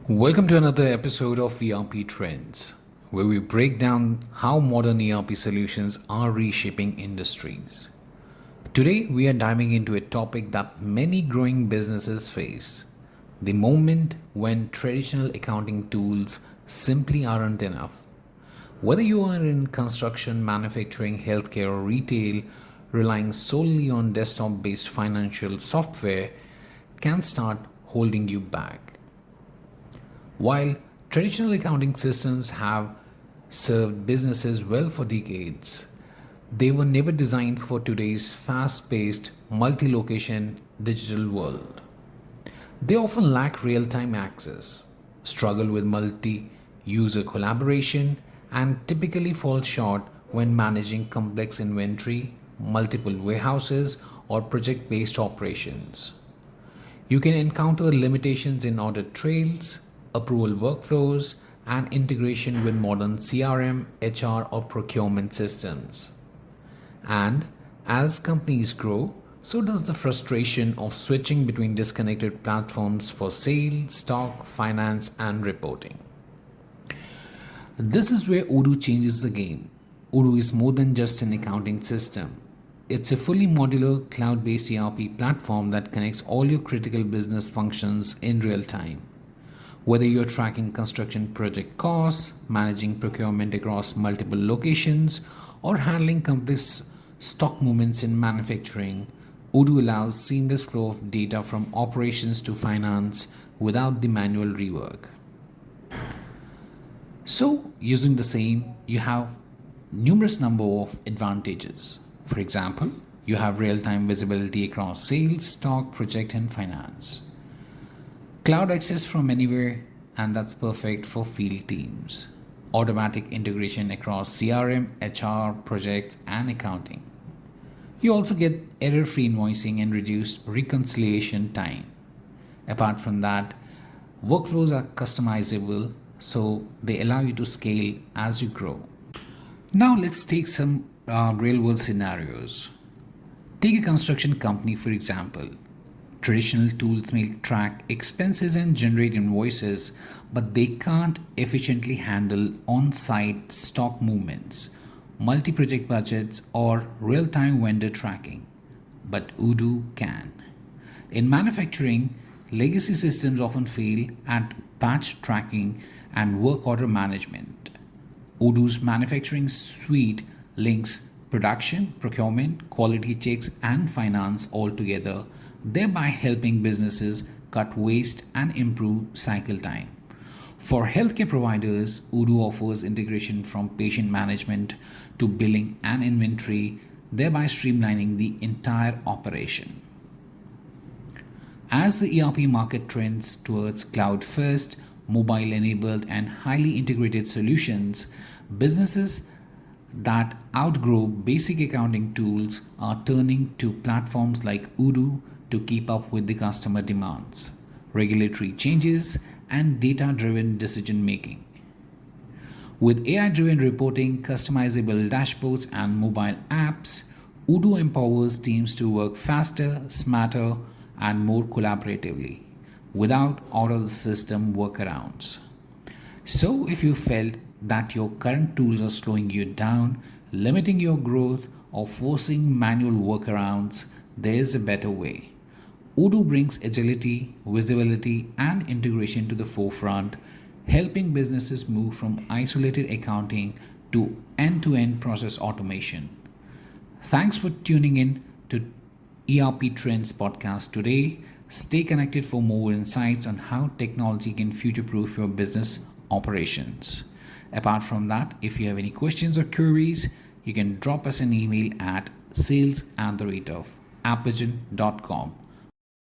Welcome to another episode of ERP Trends, where we break down how modern ERP solutions are reshaping industries. Today, we are diving into a topic that many growing businesses face: the moment when traditional accounting tools simply aren't enough. Whether you are in construction, manufacturing, healthcare, or retail, relying solely on desktop based financial software can start holding you back. While traditional accounting systems have served businesses well for decades, they were never designed for today's fast paced, multi location digital world. They often lack real time access, struggle with multi user collaboration, and typically fall short when managing complex inventory, multiple warehouses, or project based operations. You can encounter limitations in audit trails, approval workflows, and integration with modern CRM, HR, or procurement systems. And as companies grow, so does the frustration of switching between disconnected platforms for sales, stock, finance, and reporting. This is where Odoo changes the game. Odoo is more than just an accounting system. It's a fully modular cloud based ERP platform that connects all your critical business functions in real time. Whether you're tracking construction project costs, managing procurement across multiple locations, or handling complex stock movements in manufacturing, Odoo allows seamless flow of data from operations to finance without the manual rework. So, using the same, you have numerous number of advantages. For example, you have real-time visibility across sales, stock, project, and finance. Cloud access from anywhere, and that's perfect for field teams. Automatic integration across CRM, HR, projects, and accounting. You also get error-free invoicing and reduced reconciliation time. Apart from that, workflows are customizable, so they allow you to scale as you grow. Now let's take some real-world scenarios. Take a construction company, for example. Traditional tools may track expenses and generate invoices, but they can't efficiently handle on site stock movements, multi project budgets, or real time vendor tracking. But Odoo can. In manufacturing, legacy systems often fail at batch tracking and work order management. Odoo's manufacturing suite links production, procurement, quality checks, and finance all together, thereby helping businesses cut waste and improve cycle time. For healthcare providers, Odoo offers integration from patient management to billing and inventory, thereby streamlining the entire operation. As the ERP market trends towards cloud first, mobile enabled, and highly integrated solutions, businesses that outgrow basic accounting tools are turning to platforms like Odoo to keep up with the customer demands, regulatory changes, and data driven decision making. With AI driven reporting, customizable dashboards, and mobile apps, Odoo empowers teams to work faster, smarter, and more collaboratively without out of the system workarounds. So, if you felt that your current tools are slowing you down, limiting your growth, or forcing manual workarounds, there is a better way. Odoo brings agility, visibility, and integration to the forefront, helping businesses move from isolated accounting to end to end process automation. Thanks for tuning in to ERP Trends podcast today. Stay connected for more insights on how technology can future proof your business operations. Apart from that, if you have any questions or queries, you can drop us an email at sales@appigen.com.